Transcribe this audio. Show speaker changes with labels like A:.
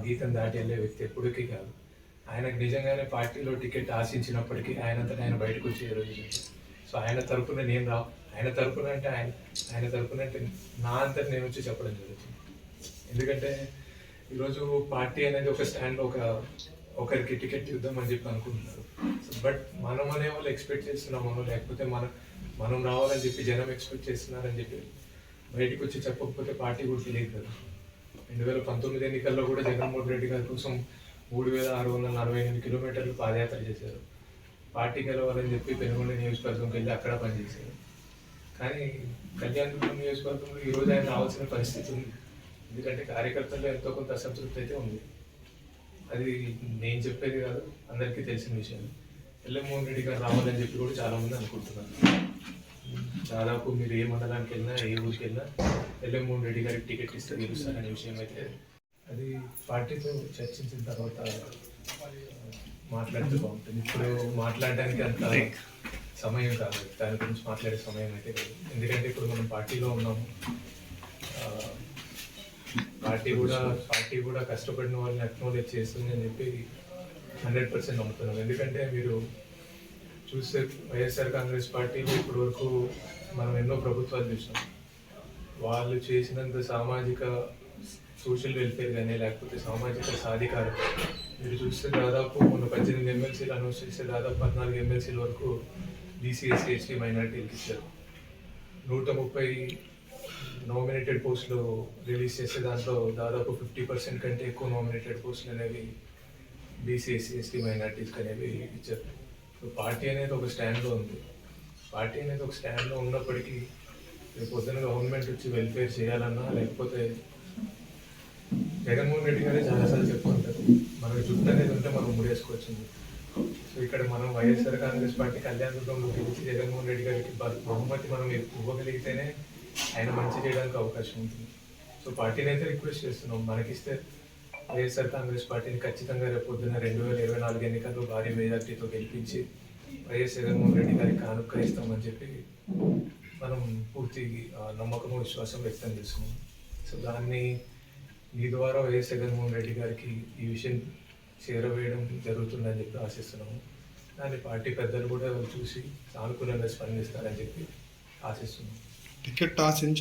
A: గీతం దాటి వెళ్ళే వ్యక్తి ఎప్పటికీ కాదు. ఆయనకు నిజంగానే పార్టీలో టికెట్ ఆశించినప్పటికీ ఆయనంతటా ఆయన బయటకు వచ్చి ఈ రోజు సో ఆయన తరపున నేను ఆయన తరపున అంటే ఆయన తరపున అంటే నా అంతటి నేను వచ్చి చెప్పడం జరుగుతుంది. ఎందుకంటే ఈరోజు పార్టీ అనేది ఒక స్టాండ్ ఒకరికి టికెట్ ఇద్దామని చెప్పి అనుకుంటున్నారు. బట్ మనం అనే వాళ్ళు ఎక్స్పెక్ట్ చేస్తున్నామో లేకపోతే మనం రావాలని చెప్పి జనం ఎక్స్పెక్ట్ చేస్తున్నారని చెప్పి బయటకు వచ్చి చెప్పకపోతే పార్టీ కూడా తెలియదు కదా. 2019 ఎన్నికల్లో కూడా జగన్మోహన్ రెడ్డి గారి కోసం 3648 కిలోమీటర్లు పాదయాత్ర చేశారు. పార్టీ గెలవాలని చెప్పి పెనుగొండ నియోజకవర్గంకి వెళ్ళి అక్కడ పనిచేశారు. కానీ కళ్యాణదుర్గం నియోజకవర్గంలో ఈరోజు ఆయన రావాల్సిన పరిస్థితి ఉంది. ఎందుకంటే కార్యకర్తల్లో ఎంతో కొంత అసంతృప్తి అయితే ఉంది. అది నేను చెప్పేది కాదు, అందరికీ తెలిసిన విషయం. జగన్మోహన్ రెడ్డి గారు రావాలని చెప్పి కూడా చాలామంది అనుకుంటున్నారు. దాదాపు మీరు ఏ మండలానికి వెళ్ళినా ఏ ఊరికి వెళ్ళినా జగన్మోహన్ రెడ్డి గారికి టికెట్ ఇస్తే గెలుస్తారనే విషయం అయితే అది పార్టీతో చర్చించిన తర్వాత మాట్లాడితే బాగుంటుంది. ఇప్పుడు మాట్లాడడానికి అంత సమయం కాదు, దాని గురించి మాట్లాడే సమయం అయితే కాదు. ఎందుకంటే ఇప్పుడు మనం పార్టీలో ఉన్నాము. పార్టీ కూడా కష్టపడిన వాళ్ళని అక్నాలెడ్జ్ చేస్తుంది అని చెప్పి 100% నమ్ముతున్నాం. ఎందుకంటే మీరు చూస్తే వైఎస్ఆర్ కాంగ్రెస్ పార్టీలో ఇప్పటి వరకు మనం ఎన్నో ప్రభుత్వాలు చూసాం. వాళ్ళు చేసినంత సామాజిక సోషల్ వెల్ఫేర్ కానీ లేకపోతే సామాజిక సాధికారత మీరు చూస్తే దాదాపు మొన్న 18 ఎమ్మెల్సీలు అనౌన్స్ చేస్తే దాదాపు 14 ఎమ్మెల్సీల వరకు బీసీ ఎస్సీ ఎస్టీ మైనార్టీలకు ఇచ్చారు. 130 నామినేటెడ్ పోస్టులు రిలీజ్ చేస్తే దాంట్లో దాదాపు 50% కంటే ఎక్కువ నామినేటెడ్ పోస్టులు అనేవి బీసీ ఎస్సీ ఎస్టీ మైనార్టీస్కి అనేవి ఇచ్చారు. పార్టీ అనేది ఒక స్టాండ్లో ఉంది. పార్టీ అనేది ఒక స్టాండ్లో ఉన్నప్పటికీ రేపు పొద్దున గవర్నమెంట్ వచ్చి వెల్ఫేర్ చేయాలన్నా లేకపోతే జగన్మోహన్ రెడ్డి గారే చాలాసార్లు చెప్పుకుంటారు మనకు జుట్టు అనేది ఉంటే మనం ముడేసుకోవచ్చు. సో ఇక్కడ మనం వైఎస్ఆర్ కాంగ్రెస్ పార్టీ కళ్యాణదుర్గంలో గెలిచి జగన్మోహన్ రెడ్డి గారికి బహుమతి మనం ఇవ్వగలిగితేనే ఆయన మంచి చేయడానికి అవకాశం ఉంటుంది. సో పార్టీని అయితే రిక్వెస్ట్ చేస్తున్నాం, మనకిస్తే వైఎస్ఆర్ కాంగ్రెస్ పార్టీని ఖచ్చితంగా రేపు పొద్దున్న 2024 ఎన్నికల్లో భారీ మెజార్టీతో గెలిపించి వైఎస్ జగన్మోహన్ రెడ్డి గారికి కానుక ఇస్తామని చెప్పి మనం పూర్తి నమ్మకము విశ్వాసం వ్యక్తం చేస్తున్నాం. సో దాన్ని మీ ద్వారా వైఎస్ జగన్మోహన్ రెడ్డి గారికి ఈ విషయం చేరవేయడం జరుగుతుందని చెప్పి ఆశిస్తున్నాము. దాన్ని పార్టీ పెద్దలు కూడా చూసి సానుకూలంగా స్పందిస్తారని చెప్పి ఆశిస్తున్నాం.
B: టికెట్ ఆశించి